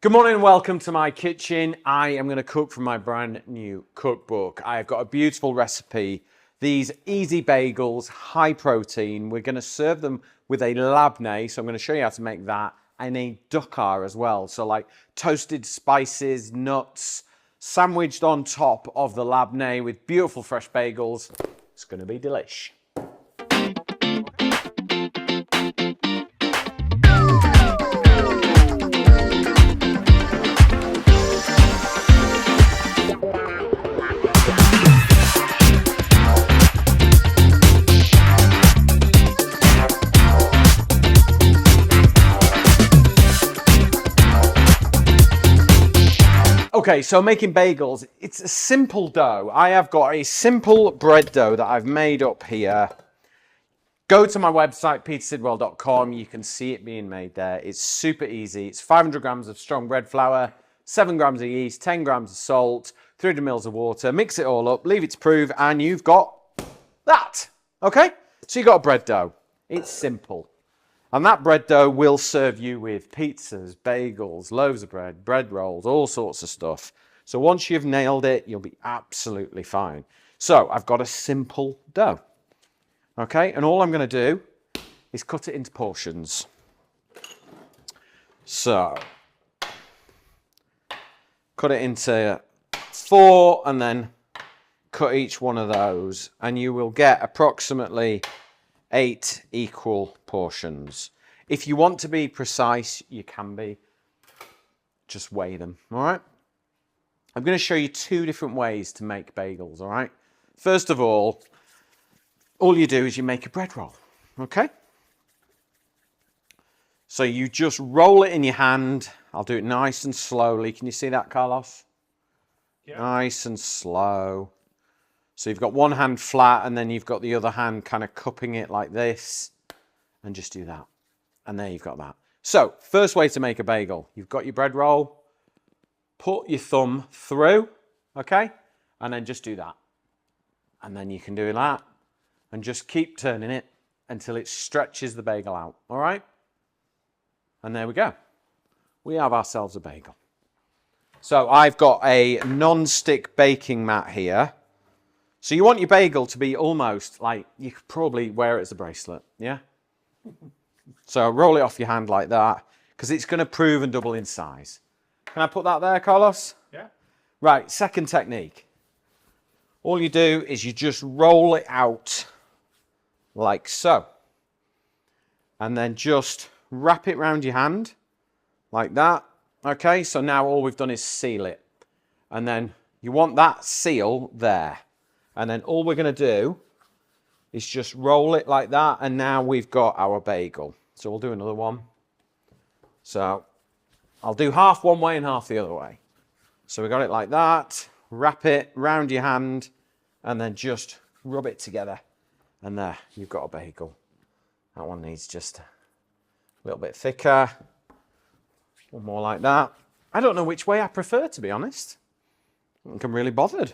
Good morning and welcome to my kitchen. I am going to cook from my brand new cookbook. I've got a beautiful recipe. These easy bagels, high protein. We're going to serve them with a labneh, so I'm going to show you how to make that, and a dukkah as well. So like toasted spices, nuts, sandwiched on top of the labneh with beautiful fresh bagels. It's going to be delish. Okay, so making bagels, it's a simple dough. I have got a simple bread dough that I've made up here. Go to my website, petersidwell.com. You can see it being made there. It's super easy. It's 500 grams of strong bread flour, 7 grams of yeast, 10 grams of salt, 300 mils of water. Mix it all up, leave it to prove, and you've got that. Okay? So you've got a bread dough. It's simple. And that bread dough will serve you with pizzas, bagels, loaves of bread, bread rolls, all sorts of stuff. So once you've nailed it, you'll be absolutely fine. So I've got a simple dough. Okay, and all I'm going to do is cut it into portions. So cut it into 4 and then cut each one of those, and you will get approximately 8 equal portions. If you want to be precise, you can be. Just weigh them, all right? I'm going to show you 2 different ways to make bagels, all right? First of all you do is you make a bread roll, okay? So you just roll it in your hand. I'll do it nice and slowly. Can you see that, Carlos? Yeah. Nice and slow. So you've got one hand flat and then you've got the other hand kind of cupping it like this, and just do that. And there you've got that. So first way to make a bagel, you've got your bread roll, put your thumb through, okay? And then just do that. And then you can do that and just keep turning it until it stretches the bagel out, all right? And there we go. We have ourselves a bagel. So I've got a non-stick baking mat here. So you want your bagel to be almost like, you could probably wear it as a bracelet, yeah? So roll it off your hand like that, because it's going to prove and double in size. Can I put that there, Carlos? Yeah. Right, second technique. All you do is you just roll it out like so. And then just wrap it around your hand like that. Okay, so now all we've done is seal it. And then you want that seal there. And then all we're going to do is just roll it like that. And now we've got our bagel. So we'll do another one. So I'll do half one way and half the other way. So we got it like that. Wrap it round your hand and then just rub it together. And there, you've got a bagel. That one needs just a little bit thicker. One more like that. I don't know which way I prefer, to be honest. I don't think I'm really bothered.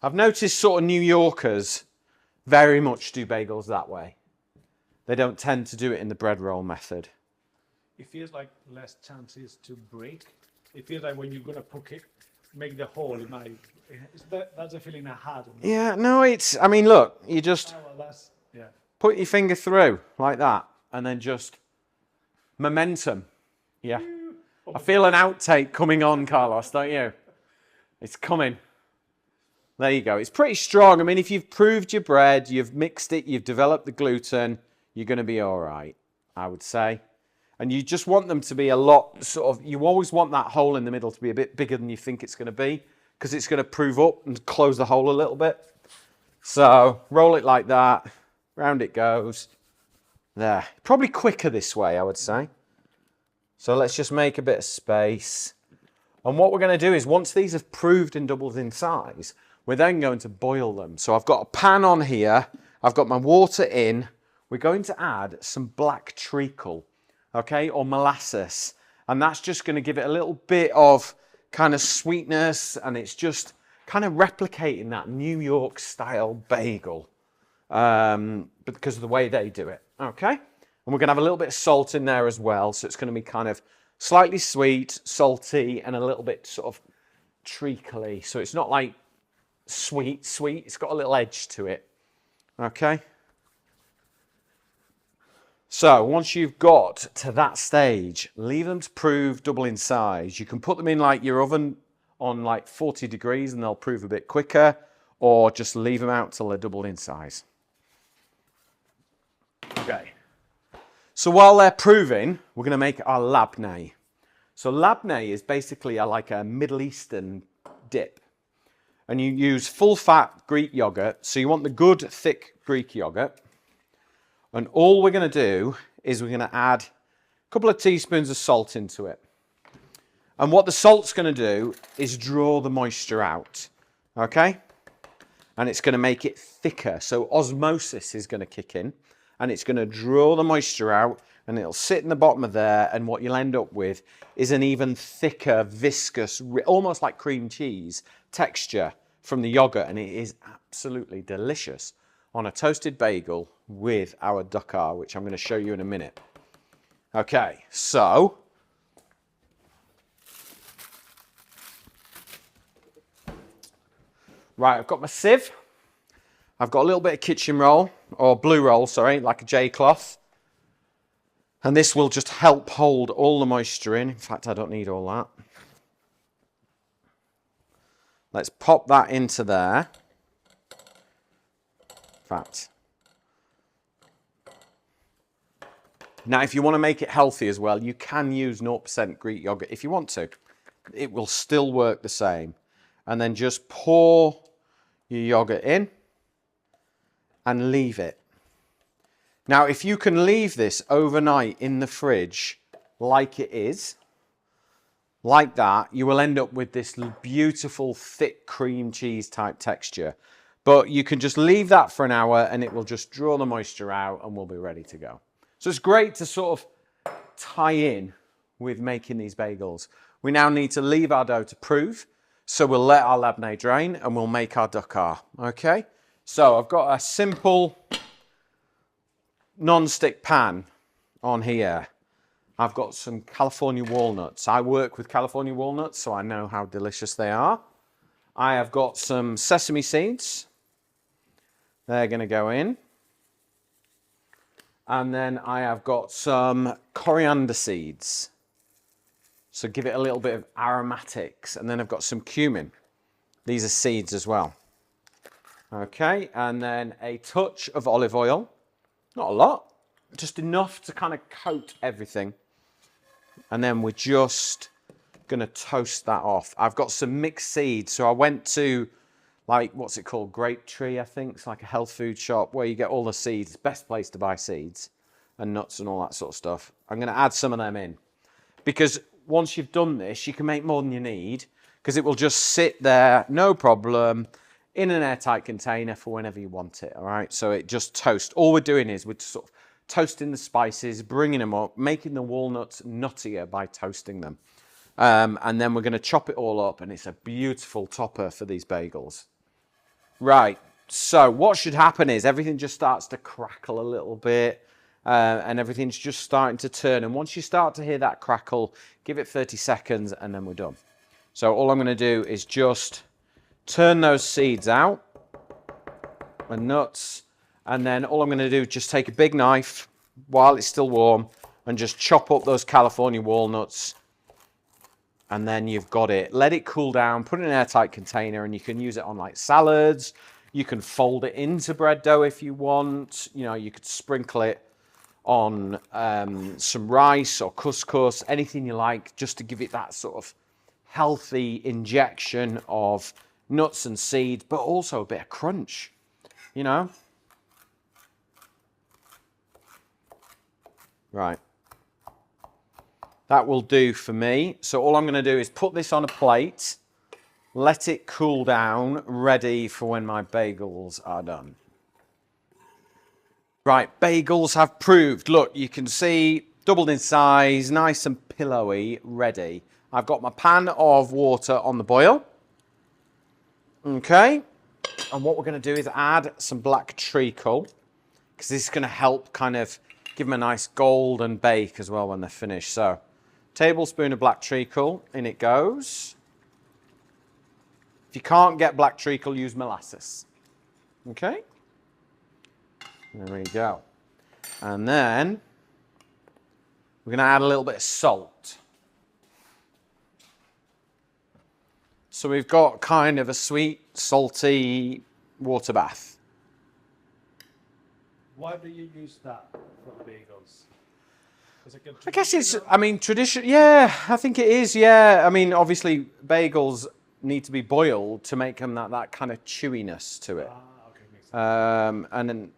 I've noticed sort of New Yorkers very much do bagels that way. They don't tend to do it in the bread roll method. It feels like less chances to break. It feels like when you're going to cook it, make the hole, it might... That's a feeling I had. Yeah, no, it's... I mean, look, you just yeah. Put your finger through like that and then just momentum. Yeah. I feel an outtake coming on, Carlos, don't you? It's coming. There you go. It's pretty strong. I mean, if you've proved your bread, you've mixed it, you've developed the gluten, you're going to be all right, I would say. And you just want them to be a lot sort of, you always want that hole in the middle to be a bit bigger than you think it's going to be, because it's going to prove up and close the hole a little bit. So roll it like that. Round it goes. There. Probably quicker this way, I would say. So let's just make a bit of space. And what we're going to do is, once these have proved and doubled in size, we're then going to boil them. So I've got a pan on here. I've got my water in. We're going to add some black treacle, okay, or molasses. And that's just going to give it a little bit of kind of sweetness, and it's just kind of replicating that New York style bagel because of the way they do it, okay? And we're going to have a little bit of salt in there as well, so it's going to be kind of Slightly sweet, salty, and a little bit sort of treacly. So it's not like sweet. It's got a little edge to it. Okay. So once you've got to that stage, leave them to prove double in size. You can put them in like your oven on like 40 degrees and they'll prove a bit quicker, or just leave them out till they're double in size. Okay. So while they're proving, we're going to make our labneh. So labneh is basically like a Middle Eastern dip. And you use full fat Greek yogurt. So you want the good thick Greek yogurt. And all we're going to do is we're going to add a couple of teaspoons of salt into it. And what the salt's going to do is draw the moisture out. Okay? And it's going to make it thicker. So osmosis is going to kick in. And it's going to draw the moisture out. And it'll sit in the bottom of there. And what you'll end up with is an even thicker, viscous, almost like cream cheese texture from the yogurt. And it is absolutely delicious on a toasted bagel with our dukkah, which I'm going to show you in a minute. Okay, so right, I've got my sieve. I've got a little bit of kitchen roll, or blue roll, sorry, like a J cloth. And this will just help hold all the moisture in. In fact, I don't need all that. Let's pop that into there. In fact, now if you want to make it healthy as well, you can use 0% Greek yogurt if you want to. It will still work the same. And then just pour your yogurt in and leave it. Now, if you can leave this overnight in the fridge like it is, like that, you will end up with this beautiful thick cream cheese type texture. But you can just leave that for an hour and it will just draw the moisture out and we'll be ready to go. So it's great to sort of tie in with making these bagels. We now need to leave our dough to prove. So we'll let our labneh drain and we'll make our dukkah. Okay? So I've got a simple non-stick pan on here. I've got some California walnuts. I work with California walnuts, so I know how delicious they are. I have got some sesame seeds. They're going to go in. And then I have got some coriander seeds. So give it a little bit of aromatics. And then I've got some cumin. These are seeds as well. Okay, and then a touch of olive oil. Not a lot, just enough to kind of coat everything. And then we're just going to toast that off. I've got some mixed seeds. So I went to, like, what's it called? Grape Tree, I think. It's like a health food shop where you get all the seeds. Best place to buy seeds and nuts and all that sort of stuff. I'm going to add some of them in. Because once you've done this, you can make more than you need. Because it will just sit there, no problem, in an airtight container for whenever you want it, all right? So it just toasts. All we're doing is we're sort of toasting the spices, bringing them up, making the walnuts nuttier by toasting them. And then we're going to chop it all up, and it's a beautiful topper for these bagels. Right, so what should happen is everything just starts to crackle a little bit, and everything's just starting to turn. And once you start to hear that crackle, give it 30 seconds, and then we're done. So all I'm going to do is just turn those seeds out and nuts, and then all I'm going to do is just take a big knife while it's still warm and just chop up those California walnuts, and then you've got it. Let it cool down, put it in an airtight container, and you can use it on like salads. You can fold it into bread dough if you want. You know, you could sprinkle it on some rice or couscous, anything you like, just to give it that sort of healthy injection of nuts and seeds, but also a bit of crunch, you know? Right. That will do for me. So all I'm going to do is put this on a plate, let it cool down, ready for when my bagels are done. Right, bagels have proved. Look, you can see doubled in size, nice and pillowy, ready. I've got my pan of water on the boil. Okay, and what we're going to do is add some black treacle, because this is going to help kind of give them a nice golden bake as well when they're finished. So Tablespoon of black treacle, in it goes. If you can't get black treacle, use molasses. Okay? There we go. And then we're going to add a little bit of salt. So we've got kind of a sweet, salty water bath. Why do you use that for the bagels? I guess it's, I mean, tradition. Yeah, I think it is. Yeah, I mean, obviously, bagels need to be boiled to make them that kind of chewiness to it. Okay, makes sense. And then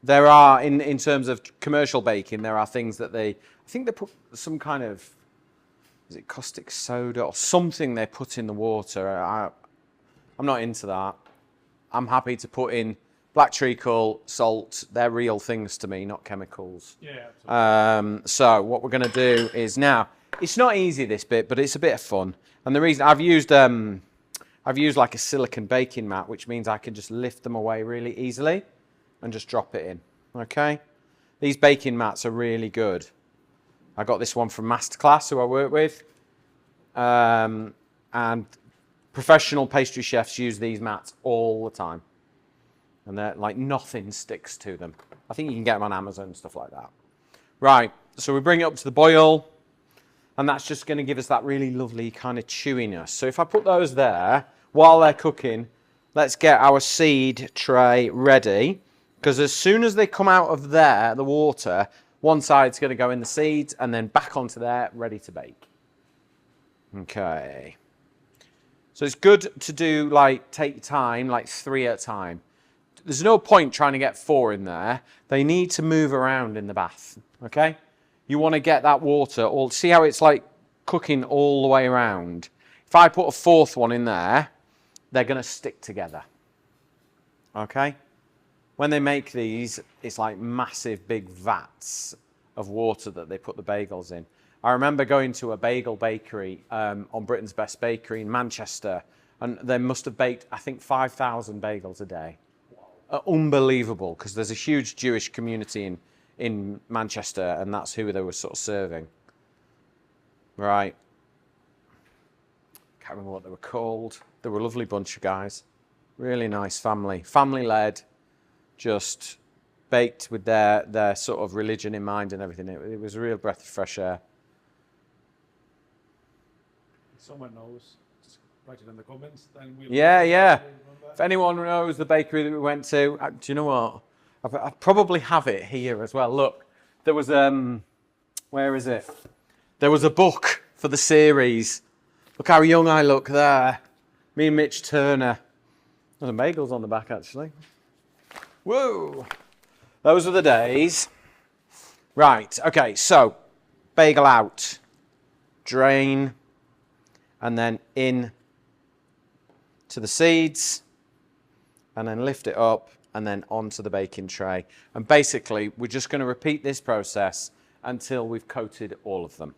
there are, in terms of commercial baking, there are things that I think they put some kind of, is it caustic soda or something they put in the water? I'm not into that. I'm happy to put in black treacle, salt. They're real things to me, not chemicals. Yeah, absolutely. So what we're going to do is now, it's not easy this bit, but it's a bit of fun. And the reason I've used like a silicone baking mat, which means I can just lift them away really easily and just drop it in. Okay, these baking mats are really good. I got this one from Masterclass, who I work with, and professional pastry chefs use these mats all the time, and they're like nothing sticks to them. I think you can get them on Amazon and stuff like that. Right, so we bring it up to the boil, and that's just going to give us that really lovely kind of chewiness. So if I put those there while they're cooking, let's get our seed tray ready, because as soon as they come out of there, the water, one side's going to go in the seeds and then back onto there, ready to bake. Okay. So it's good to do, like, take your time, like 3 at a time. There's no point trying to get 4 in there. They need to move around in the bath, okay? You want to get that water, all, see how it's like cooking all the way around? If I put a 4th one in there, they're going to stick together, okay? When they make these, it's like massive big vats of water that they put the bagels in. I remember going to a bagel bakery on Britain's Best Bakery in Manchester, and they must have baked, I think, 5,000 bagels a day. Unbelievable, because there's a huge Jewish community in Manchester, and that's who they were sort of serving. Right. Can't remember what they were called. They were a lovely bunch of guys. Really nice family. Family-led. Just baked with their sort of religion in mind and everything. It was a real breath of fresh air. Someone knows, just write it in the comments. Then we'll Yeah. If anyone knows the bakery that we went to, do you know what? I probably have it here as well. Look, there was, where is it? There was a book for the series. Look how young I look there. Me and Mitch Turner. There's some bagels on the back, actually. Whoa, those are the days. Right, okay, so bagel out, drain, and then in to the seeds, and then lift it up, and then onto the baking tray. And basically, we're just going to repeat this process until we've coated all of them.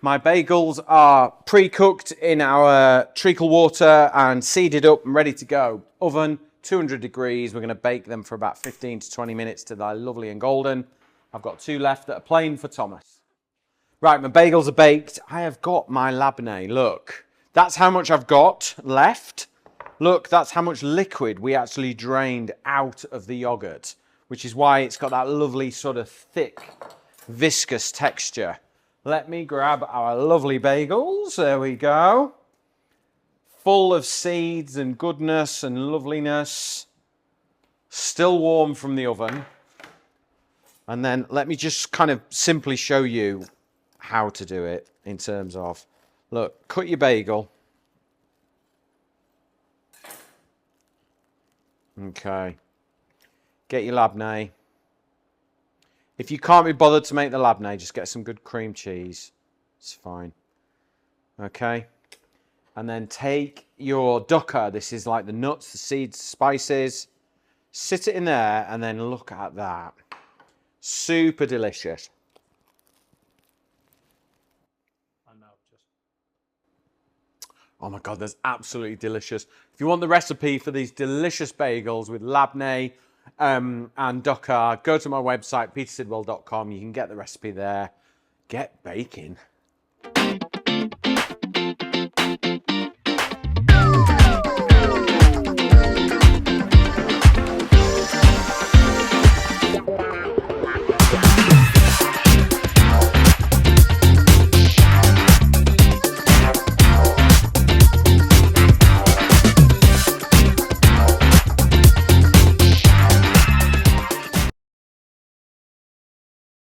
My bagels are pre-cooked in our treacle water and seeded up and ready to go. Oven, 200 degrees. We're going to bake them for about 15 to 20 minutes till they're lovely and golden. I've got 2 left that are plain for Thomas. Right, my bagels are baked. I have got my Labneh. Look, that's how much I've got left. Look, that's how much liquid we actually drained out of the yoghurt, which is why it's got that lovely sort of thick, viscous texture. Let me grab our lovely bagels. There we go. Full of seeds and goodness and loveliness. Still warm from the oven. And then let me just kind of simply show you how to do it in terms of, look, cut your bagel. Okay. Get your Labneh. If you can't be bothered to make the Labneh, just get some good cream cheese. It's fine. Okay. And then take your dukkah. This is like the nuts, the seeds, spices. Sit it in there and then look at that. Super delicious. And now just... Oh my God, that's absolutely delicious. If you want the recipe for these delicious bagels with Labneh, and Dukkah, go to my website, petersidwell.com. You can get the recipe there. Get baking.